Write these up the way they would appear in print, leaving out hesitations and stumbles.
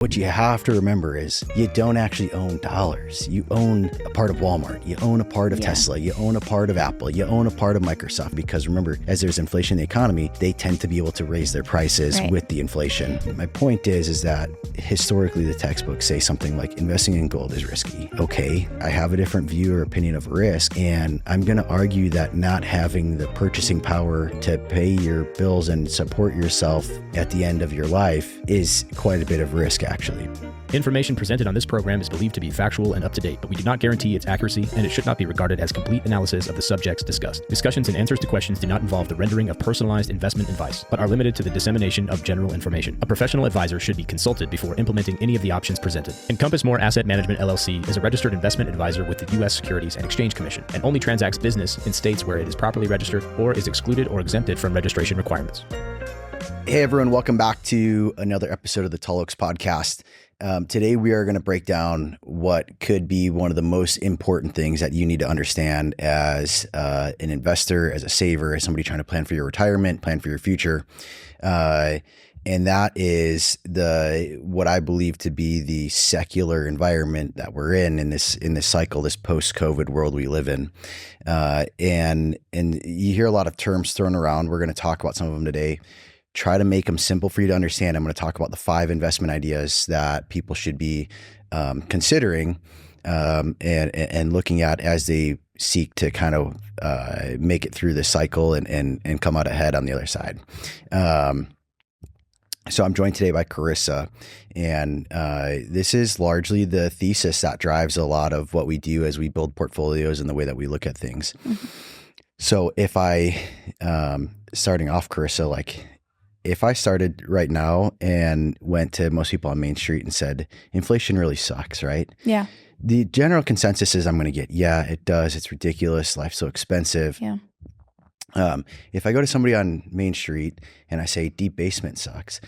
What you have to remember is you don't actually own dollars. You own a part of Walmart. You own a part of Tesla. You own a part of Apple. You own a part of Microsoft. Because remember, as there's inflation in the economy, they tend to be able to raise their prices with the inflation. My point is that historically the textbooks say something like investing in gold is risky. Okay, I have a different view or opinion of risk, and I'm going to argue that not having the purchasing power to pay your bills and support yourself at the end of your life is quite a bit of risk, actually. Information presented on this program is believed to be factual and up to date, but we do not guarantee its accuracy, and it should not be regarded as complete analysis of the subjects discussed. Discussions and answers to questions do not involve the rendering of personalized investment advice, but are limited to the dissemination of general information. A professional advisor should be consulted before implementing any of the options presented. Encompass More Asset Management LLC is a registered investment advisor with the U.S. Securities and Exchange Commission and only transacts business in states where it is properly registered or is excluded or exempted from registration requirements. Hey everyone, welcome back to another episode of the Tall Oaks podcast. Today we are going to break down what could be one of the most important things that you need to understand as an investor, as a saver, as somebody trying to plan for your retirement, plan for your future. And that is what I believe to be the secular environment that we're in this cycle, this post-COVID world we live in. And you hear a lot of terms thrown around. We're going to talk about some of them today. Try to make them simple for you to understand. I'm going to talk about the 5 investment ideas that people should be considering and looking at as they seek to kind of make it through this cycle and come out ahead on the other side. So I'm joined today by Carissa, and this is largely the thesis that drives a lot of what we do as we build portfolios and the way that we look at things. Mm-hmm. So if starting off, Carissa, if I started right now and went to most people on Main Street and said, inflation really sucks, right? Yeah. The general consensus is I'm going to get, yeah, it does. It's ridiculous. Life's so expensive. Yeah. If I go to somebody on Main Street and I say debasement sucks,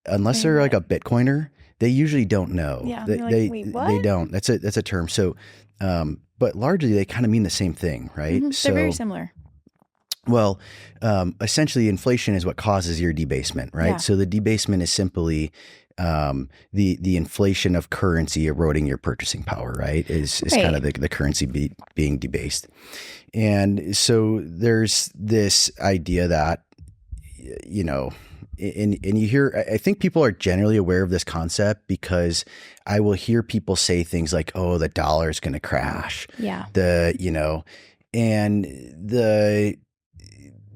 unless they're like a Bitcoiner, they usually don't know. Yeah. Wait, what? They don't. That's a term. So, but largely they kind of mean the same thing, right? Mm-hmm. They're very similar. Well, essentially inflation is what causes your debasement, right? Yeah. So the debasement is simply the inflation of currency eroding your purchasing power, right? Is kind of the currency being debased. And so there's this idea that, and you hear, I think people are generally aware of this concept because I will hear people say things like, oh, the dollar is going to crash. Yeah.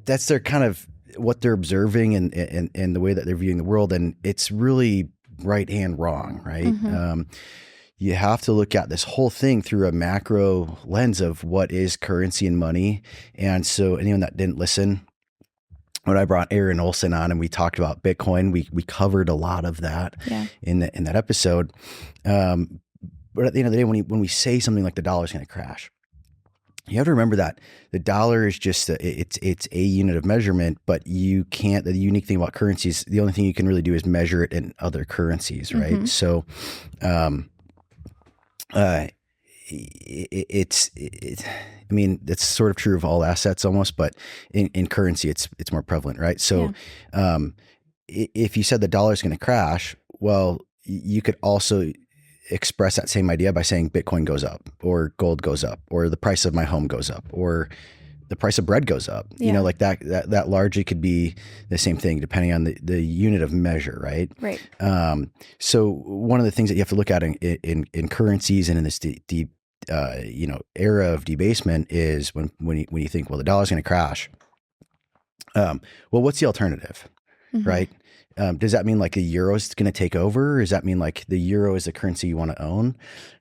That's their kind of what they're observing and the way that they're viewing the world. And it's really right and wrong, right? Mm-hmm. You have to look at this whole thing through a macro lens of what is currency and money. And so anyone that didn't listen, when I brought Aaron Olson on and we talked about Bitcoin, we covered a lot of that in that episode. But at the end of the day, when we say something like the dollar's going to crash, you have to remember that the dollar is just it's a unit of measurement, but you can't. The unique thing about currencies, the only thing you can really do is measure it in other currencies, right? Mm-hmm. So, I mean, that's sort of true of all assets almost, but in currency, it's more prevalent, right? So, if you said the dollar is going to crash, well, you could also express that same idea by saying Bitcoin goes up or gold goes up or the price of my home goes up or the price of bread goes up. Yeah. That largely could be the same thing depending on the unit of measure, right? Right. So one of the things that you have to look at in currencies and in this deep era of debasement is when you think, well, the dollar's going to crash. Well, what's the alternative, mm-hmm. right? Does that mean like the euro is going to take over? Or does that mean like the euro is the currency you want to own?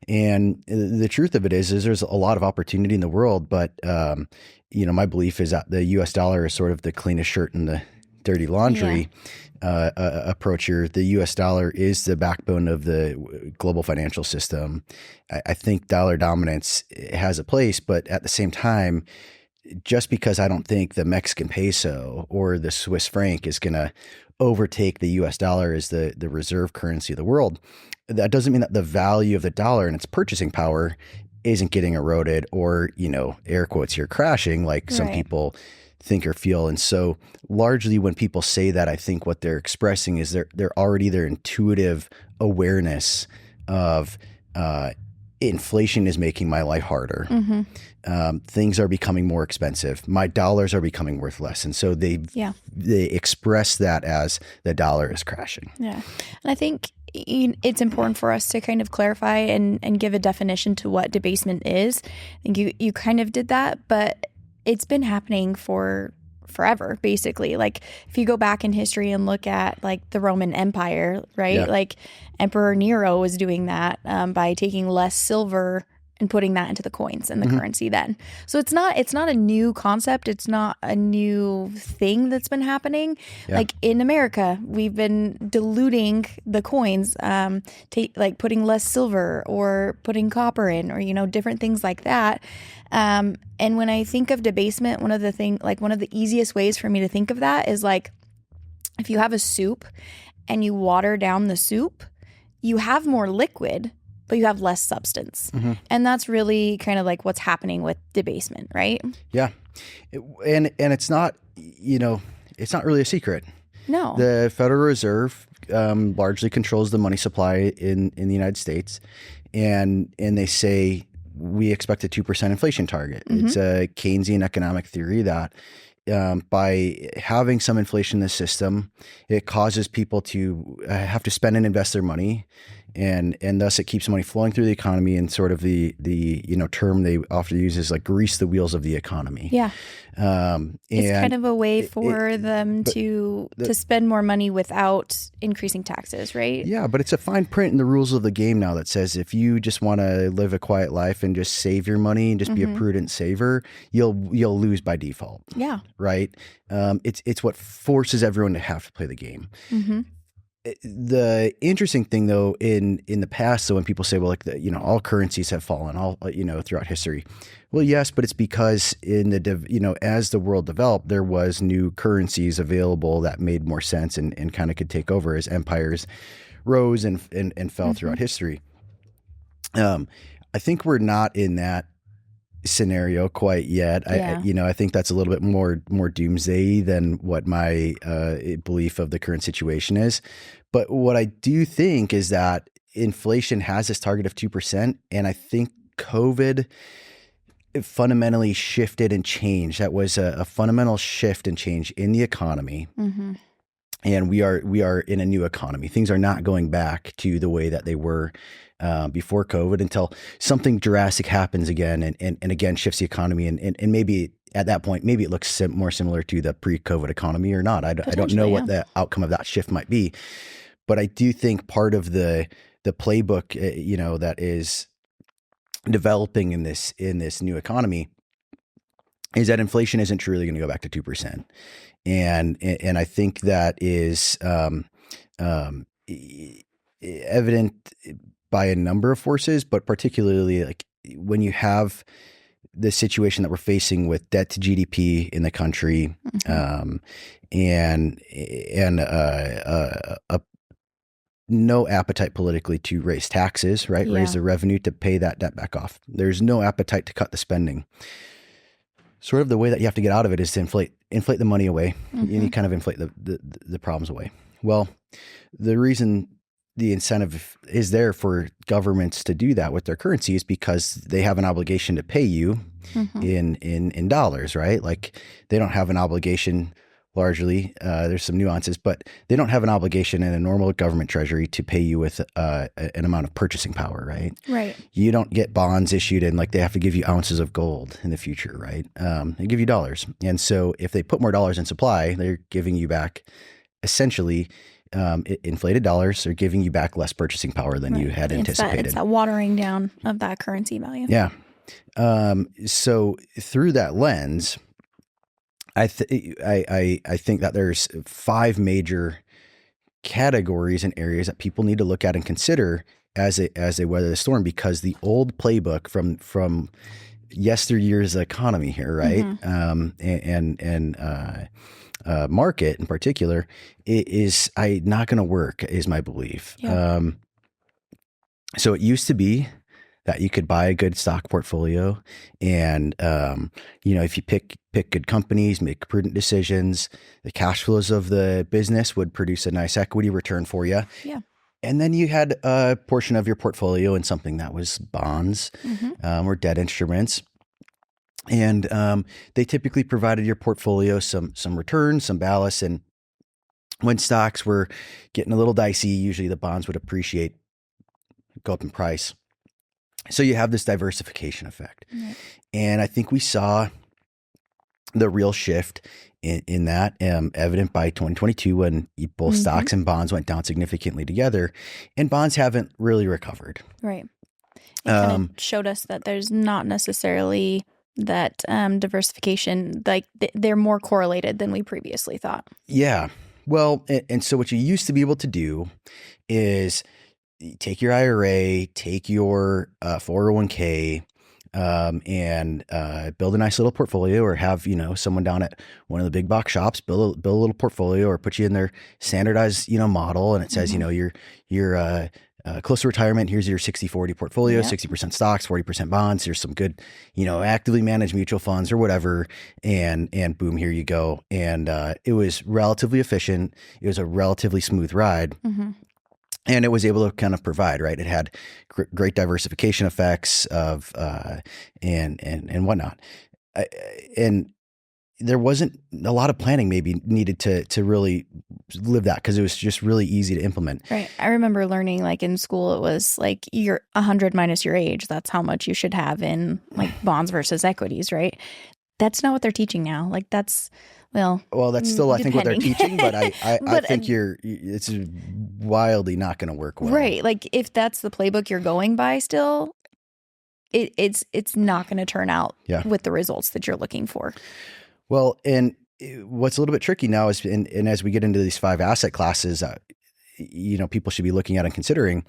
And the truth of it is there's a lot of opportunity in the world, but my belief is that the U.S. dollar is sort of the cleanest shirt in the dirty laundry approach here. The U.S. dollar is the backbone of the global financial system. I think dollar dominance has a place, but at the same time, just because I don't think the Mexican peso or the Swiss franc is going to overtake the US dollar as the reserve currency of the world, that doesn't mean that the value of the dollar and its purchasing power isn't getting eroded or, air quotes here, crashing like some people think or feel. And so largely when people say that, I think what they're expressing is they're already their intuitive awareness of inflation is making my life harder. Things are becoming more expensive. My dollars are becoming worth less. And so they express that as the dollar is crashing. Yeah. And I think it's important for us to kind of clarify and give a definition to what debasement is. I think you kind of did that, but it's been happening for forever, basically. Like if you go back in history and look at like the Roman Empire, right? Yeah. Like Emperor Nero was doing that by taking less silver and putting that into the coins and the currency then. So it's not a new concept. It's not a new thing that's been happening. Yeah. Like in America, we've been diluting the coins, like putting less silver or putting copper in or, different things like that. And when I think of debasement, one of the easiest ways for me to think of that is like if you have a soup and you water down the soup, you have more liquid, but you have less substance. And that's really kind of like what's happening with debasement, right? Yeah. And it's not, it's not really a secret. No. The Federal Reserve largely controls the money supply in the United States. And they say we expect a 2% inflation target. It's a Keynesian economic theory that by having some inflation in the system, it causes people to have to spend and invest their money. And thus it keeps money flowing through the economy, and sort of the term they often use is like grease the wheels of the economy. Yeah. It's kind of a way for them to spend more money without increasing taxes, right? Yeah, but it's a fine print in the rules of the game now that says if you just want to live a quiet life and just save your money and just be a prudent saver, you'll lose by default. Yeah. Right? It's what forces everyone to have to play the game. The interesting thing, though, in the past, so when people say, well, like all currencies have fallen, all throughout history. Well, yes, but it's because as the world developed, there was new currencies available that made more sense and kind of could take over as empires rose and fell throughout history. I think we're not in that scenario quite yet. Yeah. I think that's a little bit more doomsday than what my belief of the current situation is. But what I do think is that inflation has this target of 2%, and I think COVID fundamentally shifted and changed. That was a fundamental shift and change in the economy. And we are in a new economy. Things are not going back to the way that they were before COVID until something drastic happens again and again shifts the economy. And maybe at that point, maybe it looks more similar to the pre-COVID economy or not. I don't know what the outcome of that shift might be. But I do think part of the playbook, that is developing in this new economy is that inflation isn't truly going to go back to 2%. And I think that is evident by a number of forces, but particularly like when you have the situation that we're facing with debt to GDP in the country, and no appetite politically to raise taxes, right? Yeah. Raise the revenue to pay that debt back off. There's no appetite to cut the spending. Sort of the way that you have to get out of it is to inflate the money away. You kind of inflate the problems away. Well, the reason the incentive is there for governments to do that with their currency is because they have an obligation to pay you in dollars, right? Like they don't have an obligation largely. There's some nuances, but they don't have an obligation in a normal government treasury to pay you with an amount of purchasing power, right? Right. You don't get bonds issued and like they have to give you ounces of gold in the future, right? They give you dollars. And so if they put more dollars in supply, they're giving you back essentially inflated dollars. They're giving you back less purchasing power than you had anticipated. It's that watering down of that currency value. Yeah. So through that lens, I think that there's 5 major categories and areas that people need to look at and consider as they weather the storm, because the old playbook from yesteryear's economy here, right? And market in particular is not going to work, is my belief. Yeah. So it used to be that you could buy a good stock portfolio. And, if you pick good companies, make prudent decisions, the cash flows of the business would produce a nice equity return for you. Yeah. And then you had a portion of your portfolio in something that was bonds or debt instruments. And they typically provided your portfolio some return, some ballast. And when stocks were getting a little dicey, usually the bonds would appreciate, go up in price. So you have this diversification effect. Mm-hmm. And I think we saw the real shift in that evident by 2022 when both stocks and bonds went down significantly together, and bonds haven't really recovered. Right. It kind of showed us that there's not necessarily that diversification, like they're more correlated than we previously thought. Yeah. Well, and so what you used to be able to do is take your IRA, take your 401k, and build a nice little portfolio, or have someone down at one of the big box shops build a little portfolio, or put you in their standardized model, and it says you're close to retirement. Here's your 60-40 portfolio, 60% stocks, 40% bonds. Here's some good actively managed mutual funds or whatever, and boom, here you go. And it was relatively efficient. It was a relatively smooth ride. Mm-hmm. And it was able to kind of provide, right? It had great diversification effects of and whatnot, and there wasn't a lot of planning maybe needed to really live that, because it was just really easy to implement. Right. I remember learning, like in school, it was like you're 100 minus your age. That's how much you should have in like bonds versus equities, right? That's not what they're teaching now. Like that's. Well, that's still, I think, what they're teaching, but I think it's wildly not going to work well. Right. Like if that's the playbook you're going by still, it's not going to turn out with the results that you're looking for. Well, and what's a little bit tricky now is, and as we get into these 5 asset classes, people should be looking at and considering,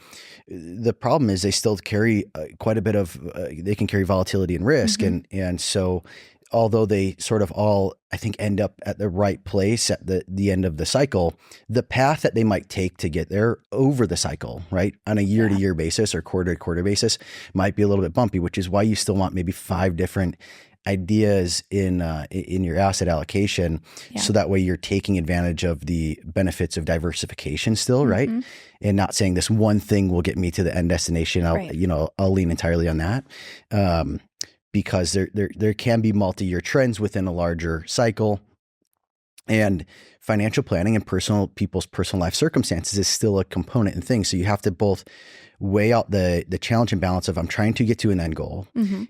the problem is they still carry quite a bit of, they can carry volatility and risk. Mm-hmm. And so, although they sort of all, I think, end up at the right place at the end of the cycle, the path that they might take to get there over the cycle, right, on a year-to-year basis or quarter-to-quarter basis might be a little bit bumpy, which is why you still want maybe 5 different ideas in your asset allocation, so that way you're taking advantage of the benefits of diversification still, right? And not saying this one thing will get me to the end destination. I'll lean entirely on that. Because there can be multi-year trends within a larger cycle, and financial planning and people's personal life circumstances is still a component and thing. So you have to both weigh out the challenge and balance of, I'm trying to get to an end goal,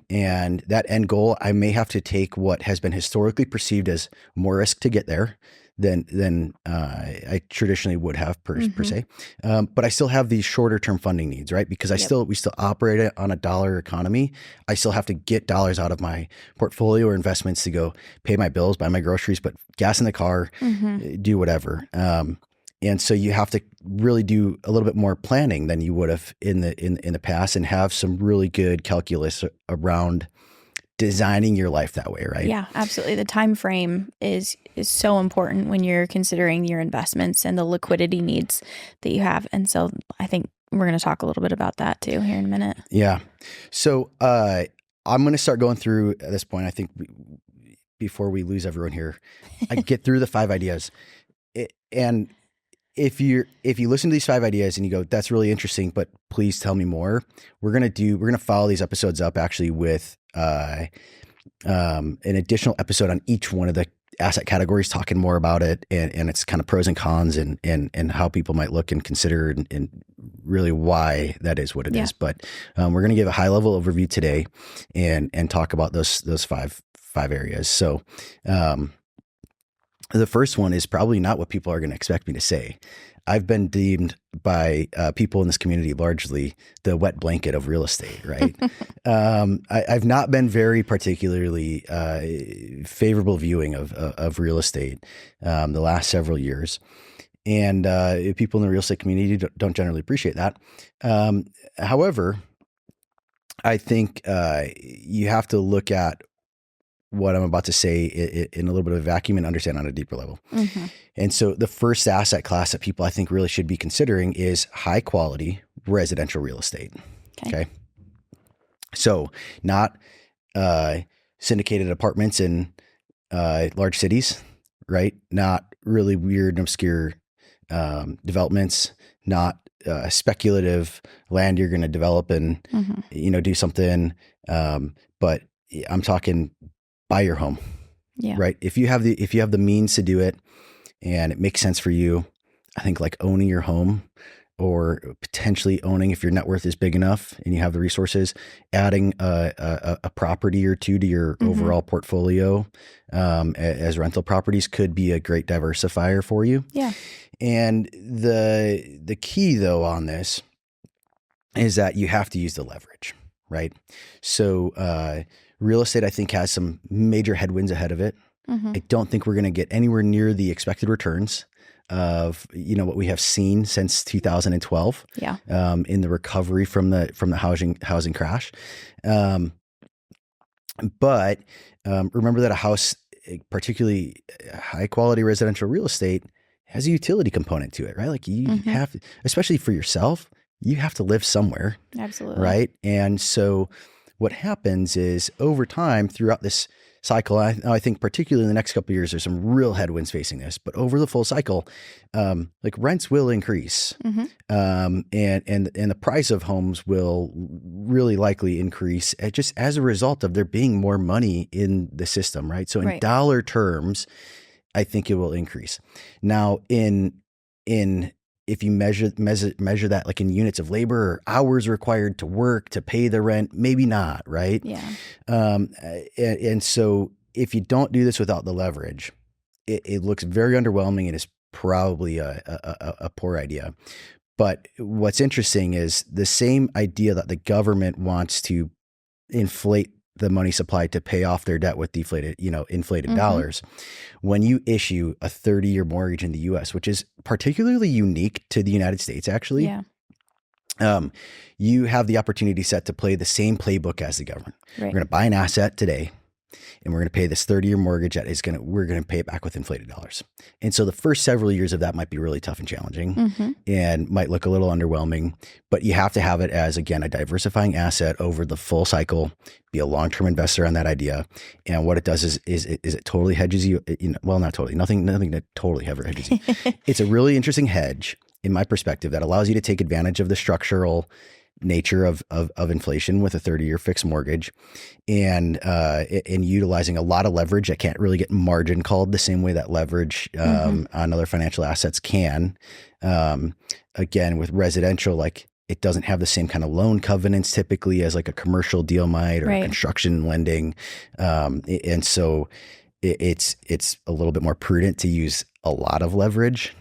and that end goal, I may have to take what has been historically perceived as more risk to get there than I traditionally would have per se. But I still have these shorter term funding needs, right? Because we still operate it on a dollar economy. I still have to get dollars out of my portfolio or investments to go pay my bills, buy my groceries, put gas in the car, do whatever. And so you have to really do a little bit more planning than you would have in the past, and have some really good calculus around designing your life that way, right? Yeah, absolutely. The time frame is so important when you're considering your investments and the liquidity needs that you have. And so I think we're going to talk a little bit about that too here in a minute. Yeah. So I'm going to start going through at this point. I think before we lose everyone here, I get through the 5 ideas. And if you listen to these 5 ideas and you go, that's really interesting, but please tell me more, we're going to follow these episodes up actually with an additional episode on each one of the asset categories, talking more about it and its kind of pros and cons and how people might look and consider and really why that is what it is. But we're going to give a high level overview today and talk about those five areas. So the first one is probably not what people are going to expect me to say. I've been deemed by people in this community largely the wet blanket of real estate, right? I've not been very particularly favorable viewing of real estate the last several years. And people in the real estate community don't generally appreciate that. However, I think you have to look at what I'm about to say in a little bit of a vacuum and understand on a deeper level. And so the first asset class that people I think really should be considering is high quality residential real estate. Okay. So not syndicated apartments in large cities, right? Not really weird and obscure developments, not speculative land you're going to develop and do something. But I'm talking buy your home, right? If you have the means to do it and it makes sense for you, I think like owning your home, or potentially owning, if your net worth is big enough and you have the resources, adding a property or two to your overall portfolio as rental properties could be a great diversifier for you. Yeah. And the key though on this is that you have to use the leverage, right? So real estate, I think, has some major headwinds ahead of it. I don't think we're going to get anywhere near the expected returns of what we have seen since 2012 in the recovery from the housing crash. But remember that a house, particularly high quality residential real estate, has a utility component to it, right? Like you have, especially for yourself, you have to live somewhere. Absolutely. Right. And so what happens is over time throughout this cycle, I think particularly in the next couple of years, there's some real headwinds facing this, but over the full cycle, like rents will increase, and the price of homes will really likely increase just as a result of there being more money in the system, right? So in dollar terms, I think it will increase. Now if you measure that like in units of labor or hours required to work to pay the rent, maybe not, right? Yeah. And so if you don't do this without the leverage, it looks very underwhelming and is probably a poor idea. But what's interesting is the same idea that the government wants to inflate the money supply to pay off their debt with inflated dollars. When you issue a 30-year mortgage in the US, which is particularly unique to the United States, actually, you have the opportunity set to play the same playbook as the government. We're going to buy an asset today, and we're going to pay this 30-year mortgage that we're going to pay it back with inflated dollars. And so the first several years of that might be really tough and challenging and might look a little underwhelming, but you have to have it as, again, a diversifying asset over the full cycle, be a long-term investor on that idea. And what it does is it totally hedges you. Well, not totally, nothing that totally ever hedges you. It's a really interesting hedge in my perspective that allows you to take advantage of the structural nature of inflation with a 30-year fixed mortgage and utilizing a lot of leverage that can't really get margin called the same way that leverage on other financial assets can. Again, with residential, like it doesn't have the same kind of loan covenants typically as like a commercial deal might or construction lending. And so it's a little bit more prudent to use a lot of leverage.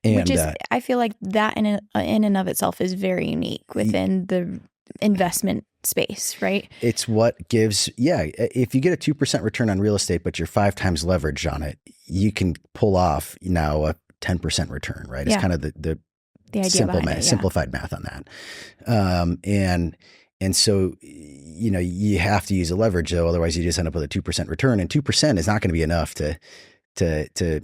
Which is, I feel like that in and of itself is very unique within the investment space, right? It's what gives, if you get a 2% return on real estate, but you're 5 times leveraged on it, you can pull off now a 10% return, right? It's kind of the idea simplified math on that. And so, you have to use a leverage though, otherwise you just end up with a 2% return, and 2% is not going to be enough to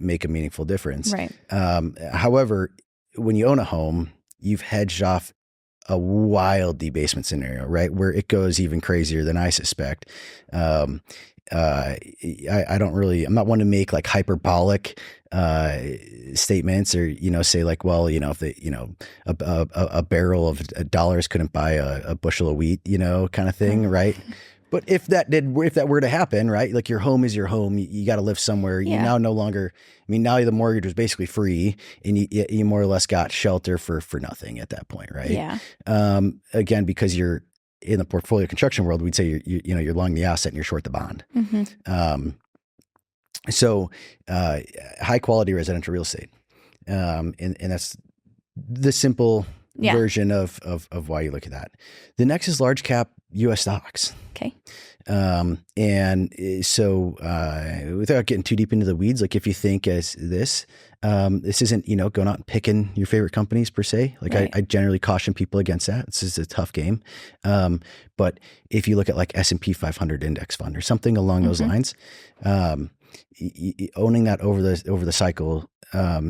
make a meaningful difference. Right. However, when you own a home, you've hedged off a wild debasement scenario, right? Where it goes even crazier than I suspect. I'm not one to make like hyperbolic statements or, say like, well, if a barrel of dollars couldn't buy a bushel of wheat, kind of thing. Right. But if that were to happen, right? Like your home is your home. You got to live somewhere. You now no longer, now the mortgage was basically free and you more or less got shelter for nothing at that point. Right. Yeah. Again, because you're in the portfolio construction world, we'd say you're long the asset and you're short the bond. So high quality residential real estate. And that's the simple version of why you look at that. The next is large cap U.S. stocks. Okay. And so without getting too deep into the weeds, like if you think as this isn't, going out and picking your favorite companies per se. Like I generally caution people against that. This is a tough game. But if you look at like S&P 500 index fund or something along those lines, owning that over the cycle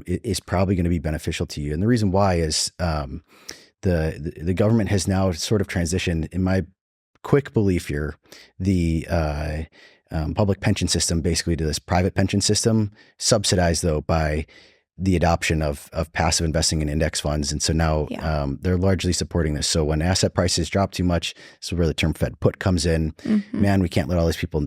is probably going to be beneficial to you. And the reason why is the government has now sort of transitioned, in my quick belief here, the public pension system basically to this private pension system, subsidized though by the adoption of passive investing in index funds. And so now they're largely supporting this. So when asset prices drop too much, this is where the term Fed put comes in. Man, we can't let all these people,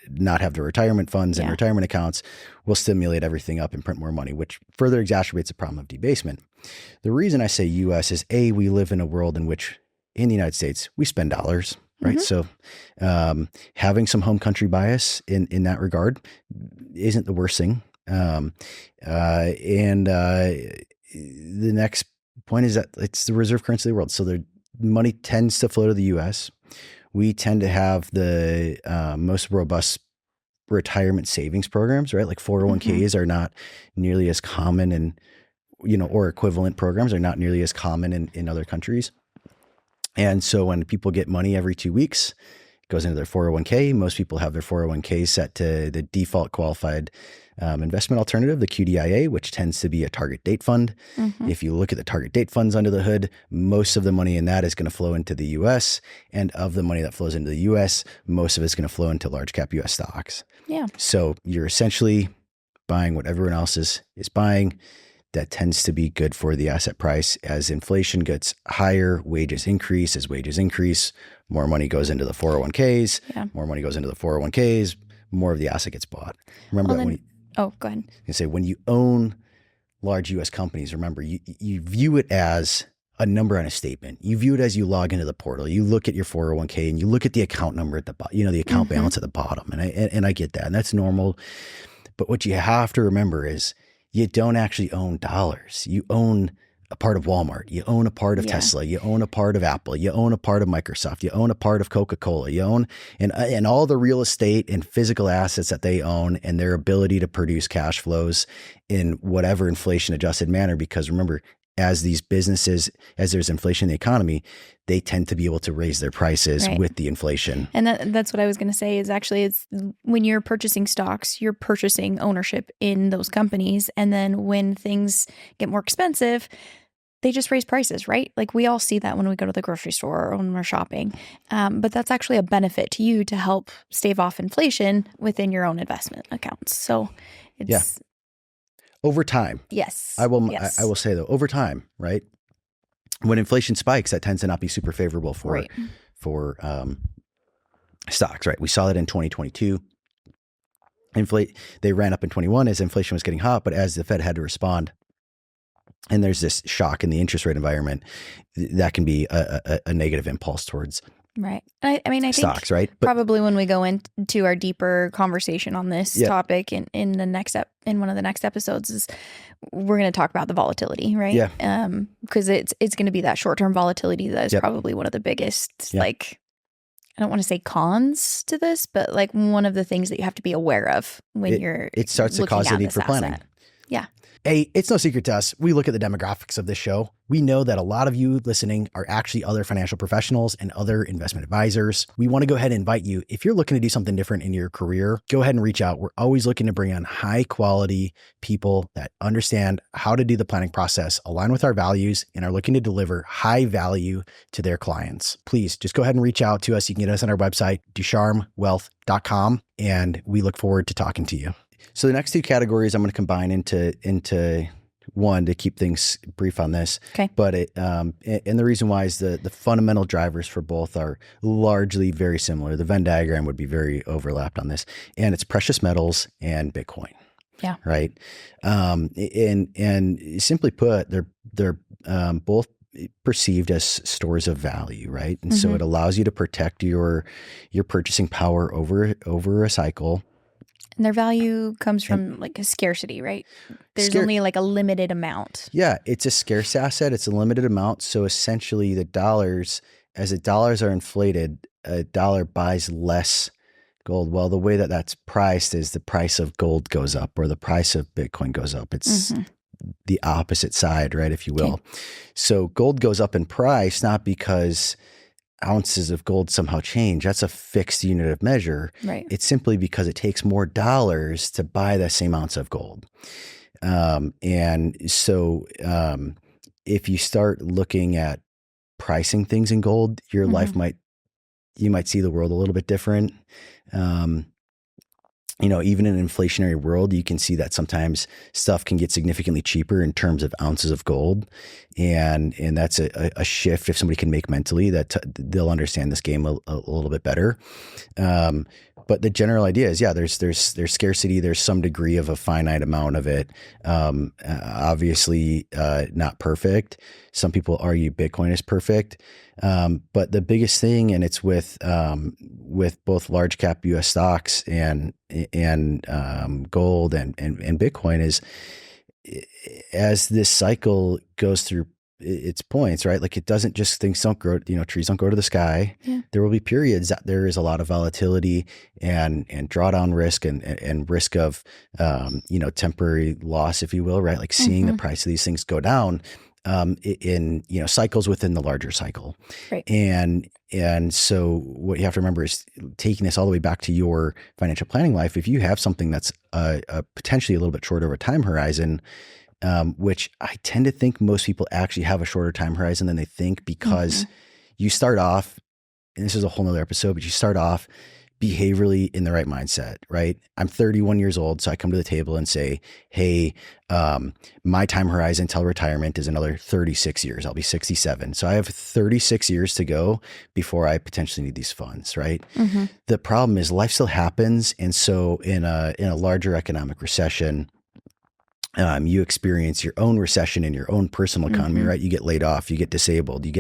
not have their retirement funds and retirement accounts. We'll stimulate everything up and print more money, which further exacerbates the problem of debasement. The reason I say US is we live in a world in which in the United States, we spend dollars, right? So having some home country bias in that regard isn't the worst thing. The next point is that it's the reserve currency of the world. So the money tends to flow to the US. We tend to have the most robust retirement savings programs, right? Like 401ks are not nearly as common and, or equivalent programs are not nearly as common in other countries. And so when people get money every 2 weeks, it goes into their 401k. Most people have their 401k set to the default qualified investment alternative, the QDIA, which tends to be a target date fund. If you look at the target date funds under the hood, most of the money in that is going to flow into the US. And of the money that flows into the US, most of it's going to flow into large cap US stocks. Yeah. So you're essentially buying what everyone else is buying. That tends to be good for the asset price. As inflation gets higher, wages increase. As wages increase, more money goes into the 401ks. More money goes into the 401ks. More of the asset gets bought. Remember that go ahead. You say when you own large U.S. companies, remember you view it as a number on a statement. You view it as you log into the portal. You look at your 401k and you look at the account number at the bottom. The account balance at the bottom. And I get that, and that's normal. But what you have to remember is you don't actually own dollars. You own a part of Walmart. You own a part of Tesla. You own a part of Apple. You own a part of Microsoft. You own a part of Coca-Cola. You own and all the real estate and physical assets that they own and their ability to produce cash flows in whatever inflation adjusted manner. Because remember, as these businesses, as there's inflation in the economy, they tend to be able to raise their prices with the inflation. And that's what I was going to say is actually it's when you're purchasing stocks, you're purchasing ownership in those companies. And then when things get more expensive, they just raise prices, right? Like we all see that when we go to the grocery store or when we're shopping. But that's actually a benefit to you to help stave off inflation within your own investment accounts. So it's... Over time. Yes. I will say though, over time, right? When inflation spikes, that tends to not be super favorable for stocks, right? We saw that in 2022. They ran up in 21 as inflation was getting hot, but as the Fed had to respond, and there's this shock in the interest rate environment, that can be a negative impulse towards right. I think stocks, right? But probably when we go into our deeper conversation on this topic in one of the next episodes is we're going to talk about the volatility, right? Yeah. Because it's going to be that short-term volatility that is probably one of the biggest, like, I don't want to say cons to this, but like one of the things that you have to be aware of when it starts to cause the need for planning. Yeah. Hey, it's no secret to us. We look at the demographics of this show. We know that a lot of you listening are actually other financial professionals and other investment advisors. We want to go ahead and invite you. If you're looking to do something different in your career, go ahead and reach out. We're always looking to bring on high quality people that understand how to do the planning process, align with our values, and are looking to deliver high value to their clients. Please just go ahead and reach out to us. You can get us on our website, ducharmewealth.com, and we look forward to talking to you. So the next two categories I'm going to combine into one to keep things brief on this. Okay. But and the reason why is the fundamental drivers for both are largely very similar. The Venn diagram would be very overlapped on this, and it's precious metals and Bitcoin. Yeah. Right. And simply put, they're both perceived as stores of value, right? And so it allows you to protect your purchasing power over a cycle. And their value comes from like a scarcity, right? There's only like a limited amount. Yeah, it's a scarce asset. It's a limited amount. So essentially as the dollars are inflated, a dollar buys less gold. Well, the way that that's priced is the price of gold goes up or the price of Bitcoin goes up. It's the opposite side, right, if you will. Okay. So gold goes up in price, not because ounces of gold somehow change. That's a fixed unit of measure. Right. It's simply because it takes more dollars to buy the same ounce of gold. And so if you start looking at pricing things in gold, your life you might see the world a little bit different. Even in an inflationary world, you can see that sometimes stuff can get significantly cheaper in terms of ounces of gold. And that's a shift if somebody can make mentally that they'll understand this game a little bit better. But the general idea is, there's scarcity. There's some degree of a finite amount of it. Obviously, not perfect. Some people argue Bitcoin is perfect. But the biggest thing, and it's with both large cap U.S. stocks and gold and Bitcoin, is as this cycle goes through its points, right? Like, it doesn't just, things don't grow, trees don't go to the sky. Yeah. There will be periods that there is a lot of volatility and drawdown risk and risk of, temporary loss, if you will, right? Like seeing the price of these things go down in cycles within the larger cycle. Right. And so what you have to remember is, taking this all the way back to your financial planning life, if you have something that's potentially a little bit shorter of a time horizon, which I tend to think most people actually have a shorter time horizon than they think, because you start off, and this is a whole nother episode, but you start off behaviorally in the right mindset, right? I'm 31 years old. So I come to the table and say, hey, my time horizon till retirement is another 36 years. I'll be 67. So I have 36 years to go before I potentially need these funds, right? The problem is life still happens. And so in a larger economic recession, you experience your own recession in your own personal economy, right? You get laid off, you get disabled, you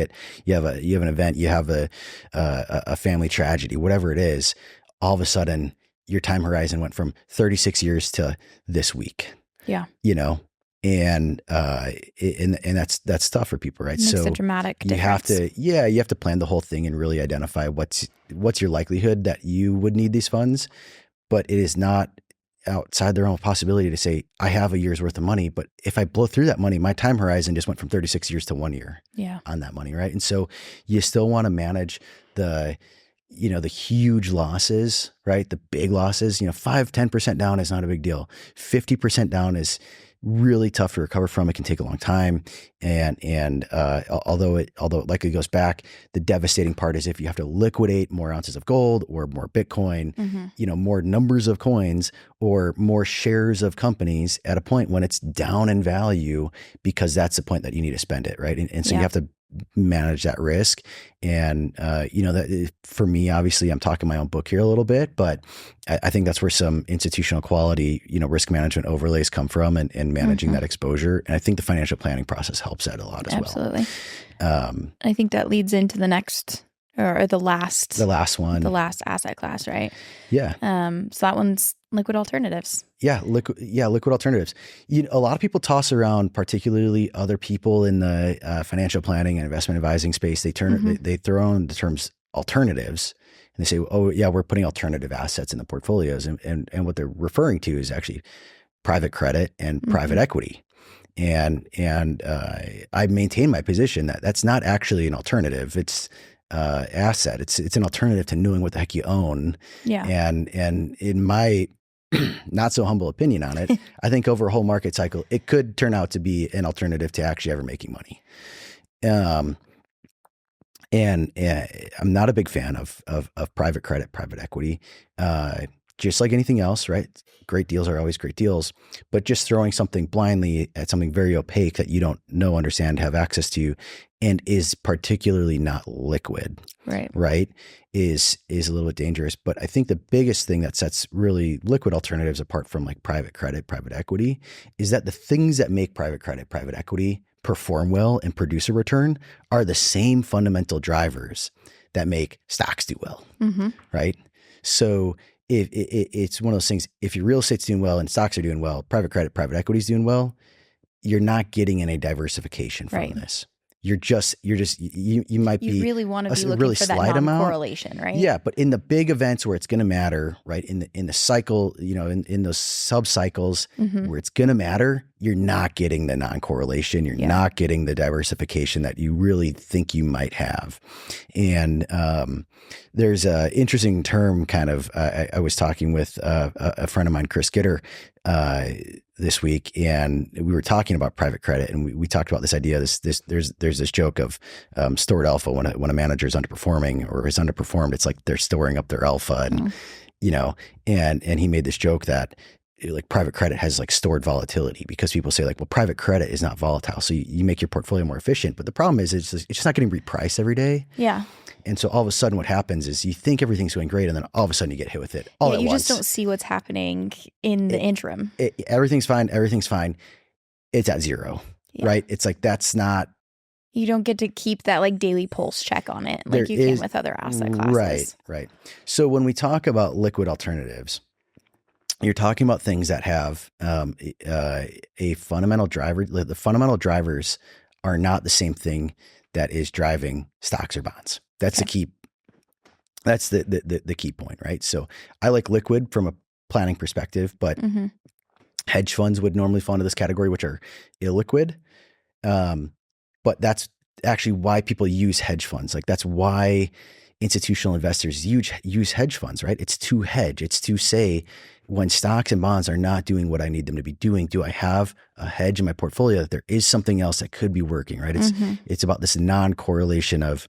have an event, you have a family tragedy, whatever it is. All of a sudden, your time horizon went from 36 years to this week. Yeah. And that's tough for people, right? It makes a dramatic difference. You have to plan the whole thing and really identify what's your likelihood that you would need these funds, but it is not outside their own possibility to say, I have a year's worth of money, but if I blow through that money, my time horizon just went from 36 years to 1 year on that money, right? And so you still want to manage the huge losses, right? The big losses, 5-10% down is not a big deal. 50% down is really tough to recover from. It can take a long time. And although it likely goes back, the devastating part is if you have to liquidate more ounces of gold or more Bitcoin, more numbers of coins or more shares of companies at a point when it's down in value, because that's the point that you need to spend it, right? And so you have to manage that risk. And, that for me, obviously I'm talking my own book here a little bit, but I think that's where some institutional quality, risk management overlays come from and managing that exposure. And I think the financial planning process helps that a lot as well. Absolutely. I think that leads into the next, or the last one, the last asset class, right? Yeah. So that one's liquid alternatives. Yeah. Liquid alternatives. A lot of people toss around, particularly other people in the financial planning and investment advising space. They they throw in the terms alternatives, and they say, oh yeah, we're putting alternative assets in the portfolios. And what they're referring to is actually private credit and private equity. And I maintain my position that that's not actually an alternative. It's asset. It's an alternative to knowing what the heck you own. Yeah. And in my not so humble opinion on it, I think over a whole market cycle, it could turn out to be an alternative to actually ever making money. And I'm not a big fan of private credit, private equity. Just like anything else, right? Great deals are always great deals, but just throwing something blindly at something very opaque that you don't know, understand, have access to, and is particularly not liquid, right, is a little bit dangerous. But I think the biggest thing that sets really liquid alternatives apart from like private credit, private equity, is that the things that make private credit, private equity perform well and produce a return are the same fundamental drivers that make stocks do well, right? So if it's one of those things, if your real estate's doing well and stocks are doing well, private credit, private equity is doing well, you're not getting any diversification from this. You might be, you really want to be looking really for that non-correlation, right? Yeah. But in the big events where it's going to matter, right? In the cycle, in those sub cycles where it's going to matter, you're not getting the non-correlation. You're Yeah. not getting the diversification that you really think you might have. And there's a interesting term kind of, I was talking with a friend of mine, Chris Gitter, this week, and we were talking about private credit, and we talked about this idea. There's this joke of stored alpha when a manager is underperforming or is underperformed. It's like they're storing up their alpha, and and he made this joke that like private credit has like stored volatility, because people say like, well, private credit is not volatile, so you make your portfolio more efficient. But the problem is it's just not getting repriced every day. Yeah. And so all of a sudden what happens is you think everything's going great, and then all of a sudden you get hit with it all at once. You just don't see what's happening in the interim. Everything's fine. It's at zero, right? It's like, that's not. You don't get to keep that like daily pulse check on it like you can with other asset classes. Right. So when we talk about liquid alternatives, you're talking about things that have a fundamental driver. The fundamental drivers are not the same thing that is driving stocks or bonds. That's the key. That's the key point, right? So I like liquid from a planning perspective, but hedge funds would normally fall into this category, which are illiquid. But that's actually why people use hedge funds. Like, that's why institutional investors use hedge funds, right? It's to hedge. It's to say, when stocks and bonds are not doing what I need them to be doing, do I have a hedge in my portfolio that there is something else that could be working, right? It's about this non-correlation of,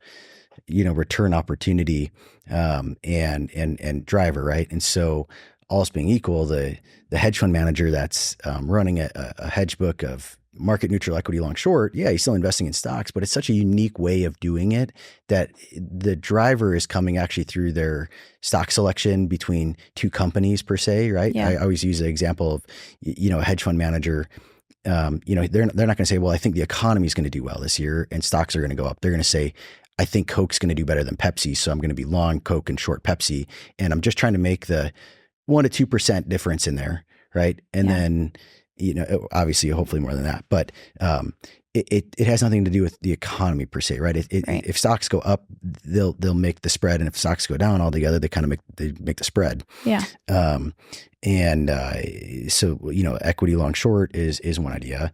return opportunity and driver, right? And so, all else being equal, the hedge fund manager that's running a hedge book of market neutral equity long short, he's still investing in stocks, but it's such a unique way of doing it that the driver is coming actually through their stock selection between two companies per se, right? I always use the example of, a hedge fund manager, they're not going to say, well, I think the economy is going to do well this year and stocks are going to go up. They're going to say, I think Coke's going to do better than Pepsi, so I'm going to be long Coke and short Pepsi, and I'm just trying to make the 1% to 2% difference in there, right? And then, obviously, hopefully more than that, but it has nothing to do with the economy per se, right? If stocks go up, they'll make the spread, and if stocks go down altogether, they kind of make the spread. Yeah. So equity long short is one idea.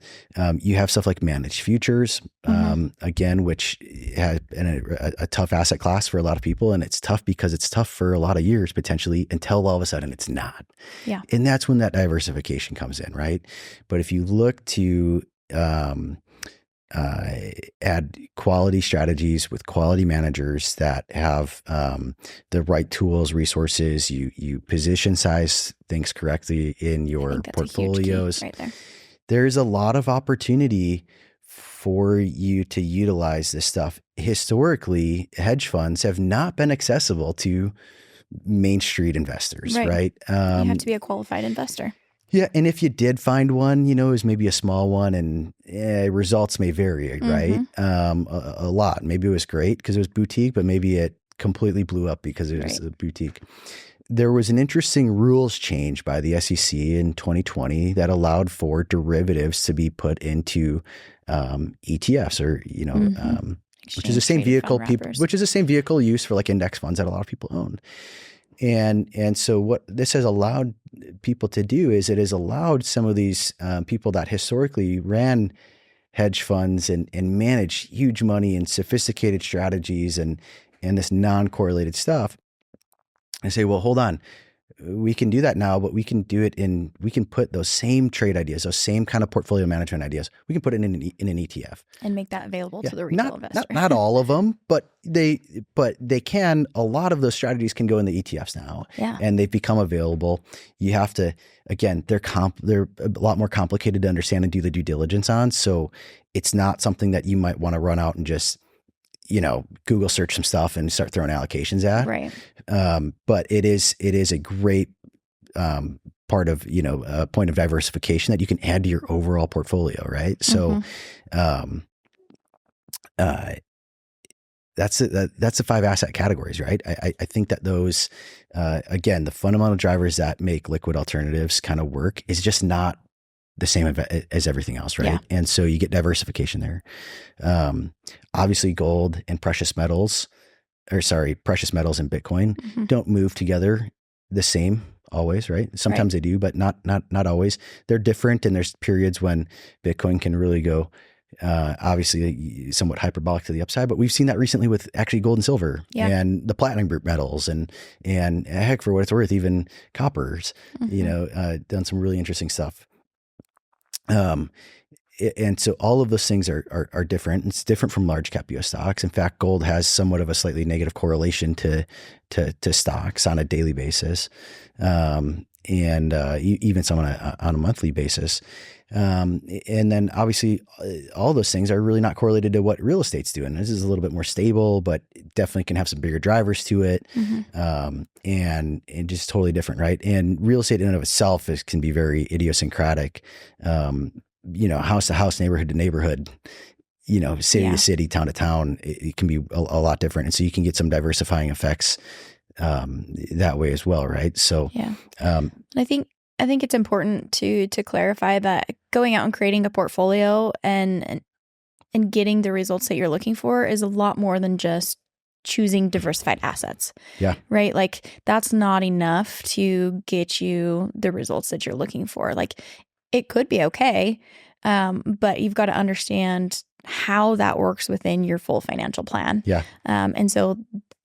You have stuff like managed futures, again, which has been a tough asset class for a lot of people, and it's tough because it's tough for a lot of years potentially until all of a sudden it's not. Yeah. And that's when that diversification comes in, right? But if you look to add quality strategies with quality managers that have the right tools, resources, you position size things correctly in your portfolios. Right there. There's a lot of opportunity for you to utilize this stuff. Historically, hedge funds have not been accessible to Main Street investors, right? You have to be a qualified investor. Yeah. And if you did find one, it was maybe a small one, and results may vary, right? A lot. Maybe it was great because it was boutique, but maybe it completely blew up because it was a boutique. There was an interesting rules change by the SEC in 2020 that allowed for derivatives to be put into ETFs, or, which is the same vehicle which is the same vehicle used for like index funds that a lot of people own. And so what this has allowed people to do is it has allowed some of these people that historically ran hedge funds and managed huge money and sophisticated strategies and this non-correlated stuff, and say, well, hold on, we can do that now, but we can do it we can put those same trade ideas, those same kind of portfolio management ideas, we can put it in an ETF and make that available to the retail investor. Not all of them, but they can. A lot of those strategies can go in the ETFs now, and they've become available. You have to, again, they're a lot more complicated to understand and do the due diligence on. So it's not something that you might want to run out and just, Google search some stuff and start throwing allocations at. Right. But it is a great part of, a point of diversification that you can add to your overall portfolio. Right. So that's the 5 asset categories, right? I think that those, again, the fundamental drivers that make liquid alternatives kind of work is just not the same as everything else, right? Yeah. And so you get diversification there. Obviously, gold and precious metals and Bitcoin don't move together the same always, right? Sometimes they do, but not always. They're different, and there's periods when Bitcoin can really go obviously somewhat hyperbolic to the upside, but we've seen that recently with actually gold and silver and the platinum group metals and heck, for what it's worth, even coppers, done some really interesting stuff. And so all of those things are different. It's different from large cap US stocks. In fact, gold has somewhat of a slightly negative correlation to stocks on a daily basis, and even some on a monthly basis. And then obviously all those things are really not correlated to what real estate's doing. This is a little bit more stable, but definitely can have some bigger drivers to it. And just totally different, right? And real estate in and of itself can be very idiosyncratic. House to house, neighborhood to neighborhood, city to city, town to town, it can be a lot different. And so you can get some diversifying effects that way as well, right? So I think it's important to clarify that going out and creating a portfolio and getting the results that you're looking for is a lot more than just choosing diversified assets. Yeah. Right? Like that's not enough to get you the results that you're looking for. Like it could be okay, but you've got to understand how that works within your full financial plan. Yeah. And so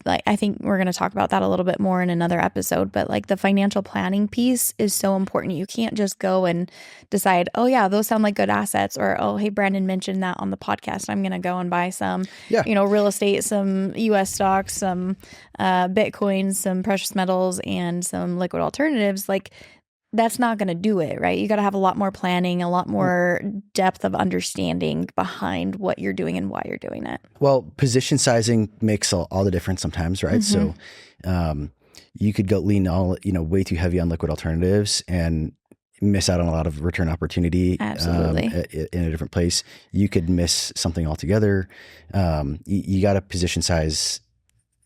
I think we're going to talk about that a little bit more in another episode, but like the financial planning piece is so important. You can't just go and decide, oh yeah, those sound like good assets, or, oh, hey, Brandon mentioned that on the podcast, I'm going to go and buy some, real estate, some US stocks, some Bitcoin, some precious metals, and some liquid alternatives. Like that's not going to do it, right? You got to have a lot more planning, a lot more depth of understanding behind what you're doing and why you're doing it. Well, position sizing makes all the difference sometimes, right? So you could go lean way too heavy on liquid alternatives and miss out on a lot of return opportunity. Absolutely. In a different place. You could miss something altogether. You got to position size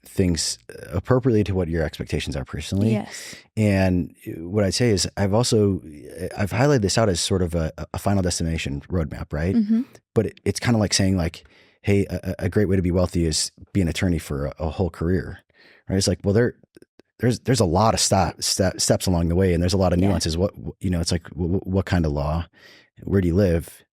things appropriately to what your expectations are personally. Yes. And what I'd say is I've highlighted this out as sort of a final destination roadmap, right? But it's kind of like saying like, hey, a great way to be wealthy is be an attorney for a whole career, right? It's like, well, there's a lot of steps along the way, and there's a lot of nuances. What, it's like, what kind of law, where do you live?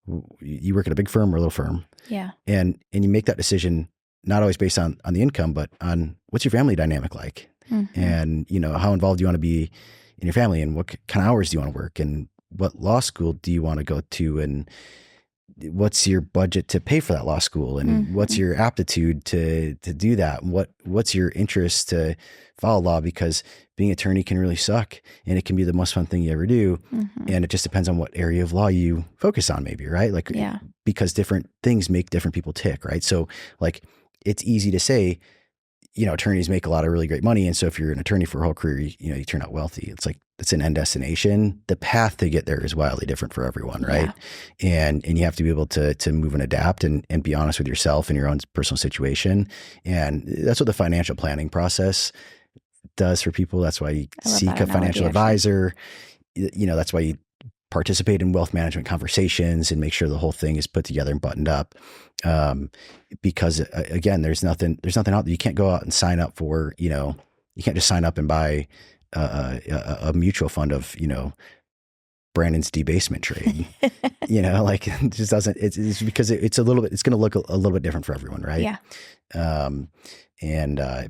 You work at a big firm or a little firm? Yeah. And you make that decision not always based on the income, but on what's your family dynamic like, and how involved do you want to be in your family, and what kind of hours do you want to work, and what law school do you want to go to, and what's your budget to pay for that law school, and what's your aptitude to do that, and what's your interest to follow law, because being an attorney can really suck, and it can be the most fun thing you ever do, and it just depends on what area of law you focus on, maybe, right? Like, because different things make different people tick, right? So like, it's easy to say, attorneys make a lot of really great money, and so if you're an attorney for a whole career, you turn out wealthy. It's like, it's an end destination. The path to get there is wildly different for everyone, right? And you have to be able to move and adapt and be honest with yourself and your own personal situation. And that's what the financial planning process does for people. That's why you seek a financial advisor. That's why you participate in wealth management conversations and make sure the whole thing is put together and buttoned up. Because again, there's nothing out there. You can't go out and sign up for, you can't just sign up and buy a mutual fund of, Brandon's debasement trade, like it just doesn't, it's because it's going to look a little bit different for everyone. Right. Yeah.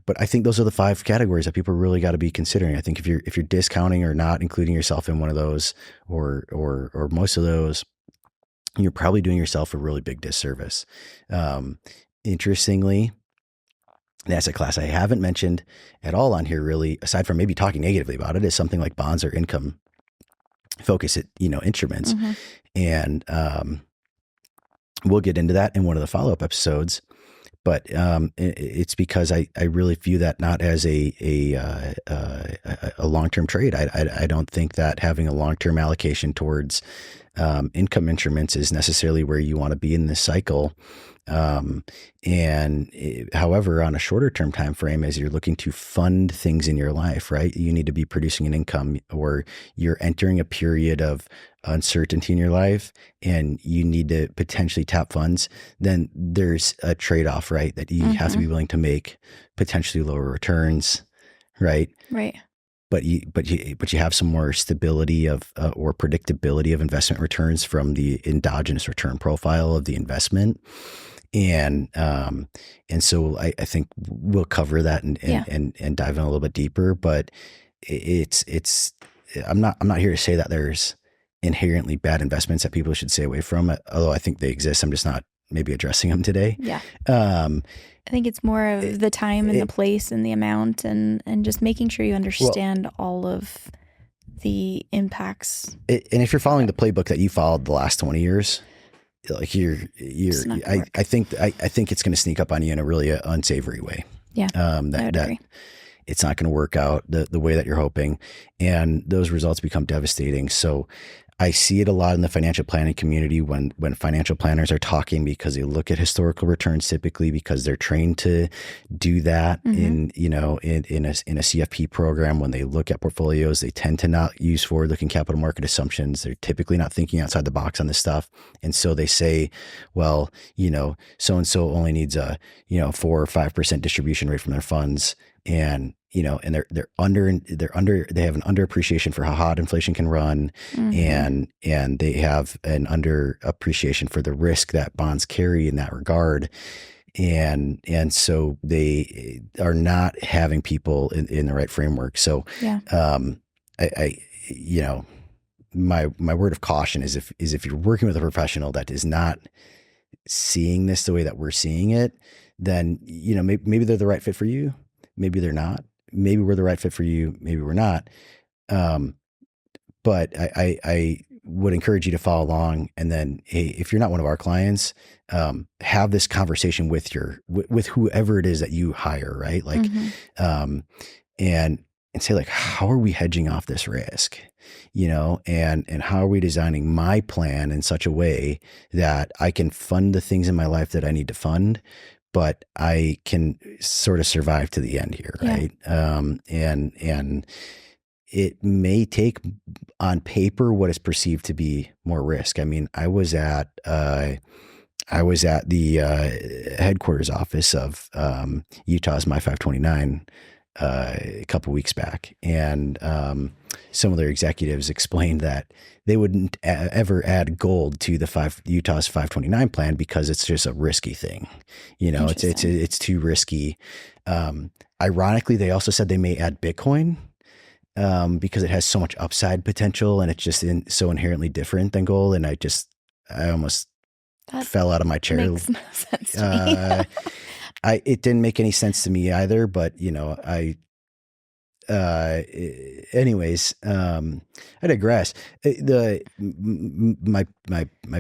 But I think those are the 5 categories that people really got to be considering. I think if you're discounting or not including yourself in one of those or most of those, you're probably doing yourself a really big disservice. Interestingly, an asset class I haven't mentioned at all on here, really, aside from maybe talking negatively about it, is something like bonds or income focused, instruments. And we'll get into that in one of the follow-up episodes. But it's because I really view that not as a long-term trade. I don't think that having a long-term allocation towards income instruments is necessarily where you want to be in this cycle. However, on a shorter term time frame, as you're looking to fund things in your life, right, you need to be producing an income, or you're entering a period of uncertainty in your life and you need to potentially tap funds, then there's a trade-off, right, that you have to be willing to make, potentially lower returns, right? Right. but you have some more stability of or predictability of investment returns from the endogenous return profile of the investment. And so I think we'll cover that and dive in a little bit deeper, but it's I'm not here to say that there's inherently bad investments that people should stay away from, although I think they exist. I'm just not maybe addressing them today. Yeah. I think it's more of the time and the place and the amount and just making sure you understand all of the impacts. And if you're following the playbook that you followed the last 20 years, like I think it's going to sneak up on you in a really unsavory way. Yeah. I would agree. It's not going to work out the way that you're hoping, and those results become devastating. So I see it a lot in the financial planning community when financial planners are talking, because they look at historical returns typically because they're trained to do that in a CFP program. When they look at portfolios, they tend to not use forward-looking capital market assumptions. They're typically not thinking outside the box on this stuff. And so they say, well, so-and-so only needs a, 4 or 5% distribution rate from their funds. And they have an underappreciation for how hot inflation can run, and they have an underappreciation for the risk that bonds carry in that regard, and so they are not having people in the right framework. So, my word of caution is if you're working with a professional that is not seeing this the way that we're seeing it, then maybe they're the right fit for you. Maybe they're not. Maybe we're the right fit for you. Maybe we're not. But I would encourage you to follow along. And then, hey, if you're not one of our clients, have this conversation with whoever it is that you hire, right? Like, and say like, how are we hedging off this risk? And how are we designing my plan in such a way that I can fund the things in my life that I need to fund, but I can sort of survive to the end here, right? And it may take on paper what is perceived to be more risk. I mean, I was at the headquarters office of Utah's My 529 a couple weeks back, and some of their executives explained that they wouldn't ever add gold to the Utah's 529 plan because it's just a risky thing. It's too risky. Ironically, they also said they may add Bitcoin because it has so much upside potential, and it's just so inherently different than gold. And I almost fell out of my chair. Makes no sense to me. It didn't make any sense to me either, but anyways, I digress. My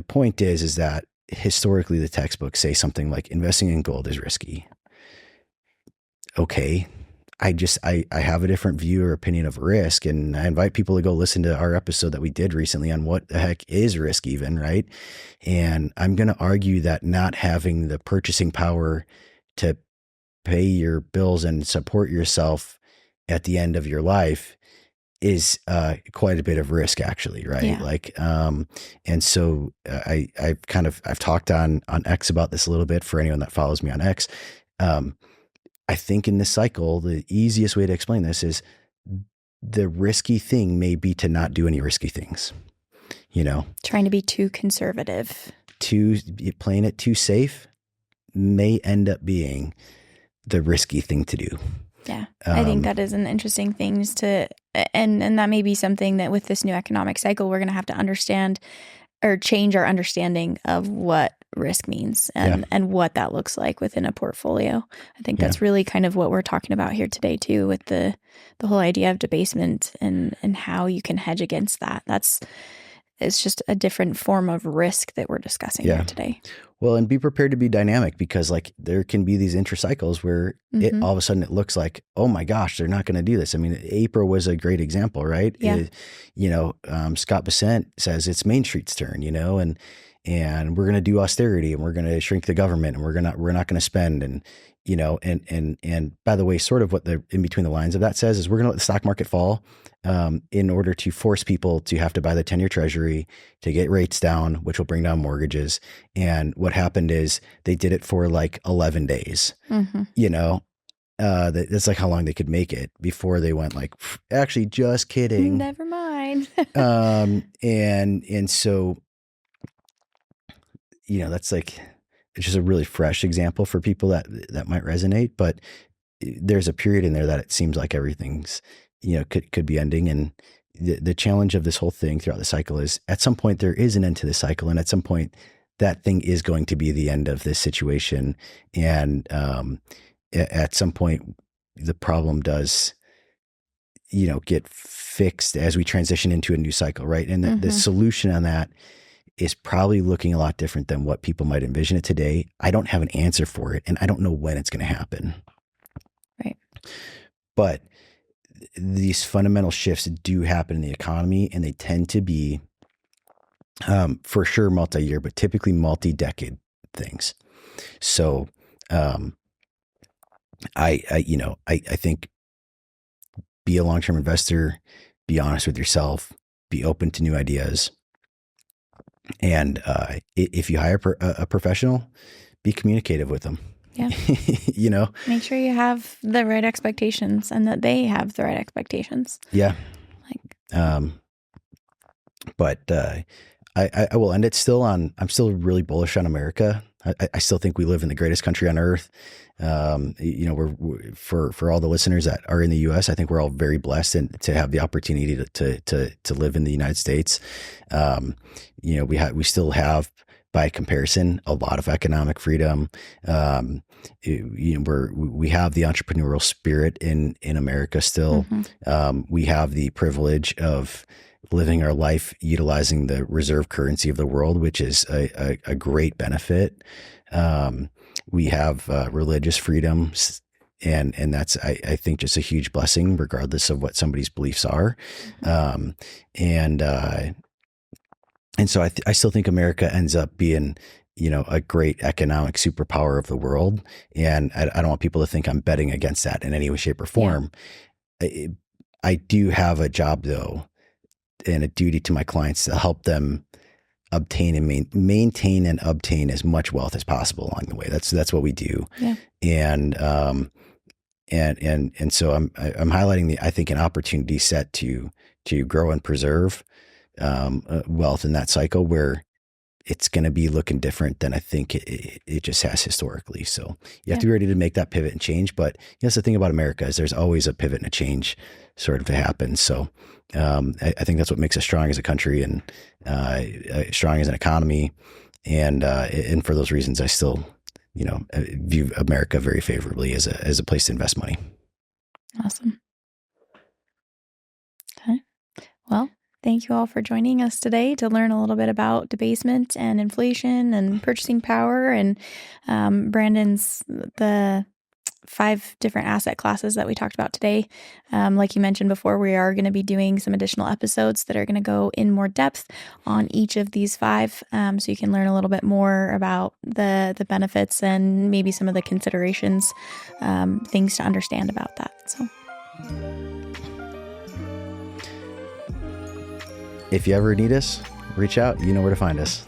point is that historically the textbooks say something like investing in gold is risky. Okay. I have a different view or opinion of risk, and I invite people to go listen to our episode that we did recently on what the heck is risk even, right? And I'm going to argue that not having the purchasing power to pay your bills and support yourself at the end of your life is quite a bit of risk, actually, right? Yeah. Like, and so I've talked on X about this a little bit for anyone that follows me on X. I think in this cycle, the easiest way to explain this is the risky thing may be to not do any risky things. Trying to be too conservative, playing it too safe may end up being the risky thing to do. Yeah. I think that is an interesting thing and that may be something that with this new economic cycle, we're going to have to understand or change our understanding of what risk means and what that looks like within a portfolio. I think that's really kind of what we're talking about here today too, with the whole idea of debasement and how you can hedge against that. It's just a different form of risk that we're discussing here today. Well, and be prepared to be dynamic, because like there can be these intracycles where all of a sudden it looks like, oh my gosh, they're not going to do this. I mean, April was a great example, right? Yeah. Scott Bessent says it's Main Street's turn, and we're going to do austerity, and we're going to shrink the government, and we're not going to spend. And by the way, sort of what the in between the lines of that says is we're going to let the stock market fall in order to force people to have to buy the 10-year treasury to get rates down, which will bring down mortgages. And what happened is they did it for like 11 days, That's like how long they could make it before they went like, actually, just kidding. Never mind. And so, that's like, it's just a really fresh example for people that might resonate, but there's a period in there that it seems like everything's, could be ending. And the challenge of this whole thing throughout the cycle is at some point there is an end to the cycle. And at some point that thing is going to be the end of this situation. And, at some point the problem does, get fixed as we transition into a new cycle. Right. And the solution on that is probably looking a lot different than what people might envision it today. I don't have an answer for it, and I don't know when it's going to happen. Right. But these fundamental shifts do happen in the economy, and they tend to be, for sure, multi-year, but typically multi-decade things. So, I think be a long-term investor, be honest with yourself, be open to new ideas. And if you hire a professional, be communicative with them. Yeah. Make sure you have the right expectations and that they have the right expectations. Yeah. But I will end it I'm still really bullish on America. I still think we live in the greatest country on earth. We're for all the listeners that are in the U.S., I think we're all very blessed and to have the opportunity to live in the United States. We still have, by comparison, a lot of economic freedom. We have the entrepreneurial spirit in America still. We have the privilege of living our life utilizing the reserve currency of the world, which is a great benefit. We have religious freedoms, and that's, I think, just a huge blessing, regardless of what somebody's beliefs are. And so I still think America ends up being, a great economic superpower of the world. And I don't want people to think I'm betting against that in any way, shape, or form. Yeah. I do have a job, though, and a duty to my clients to help them obtain and maintain and obtain as much wealth as possible along the way. That's what we do. Yeah. And so I'm highlighting I think an opportunity set to grow and preserve wealth in that cycle where it's going to be looking different than I think it just has historically. So you have to be ready to make that pivot and change. But that's the thing about America is there's always a pivot and a change sort of to happen. So I think that's what makes us strong as a country and strong as an economy. And for those reasons, I still, view America very favorably as a place to invest money. Awesome. Okay. Well, thank you all for joining us today to learn a little bit about debasement and inflation and purchasing power and Brandon's the 5 different asset classes that we talked about today. Like you mentioned before, we are going to be doing some additional episodes that are going to go in more depth on each of these 5, so you can learn a little bit more about the benefits and maybe some of the considerations, things to understand about that. So. If you ever need us, reach out. You know where to find us.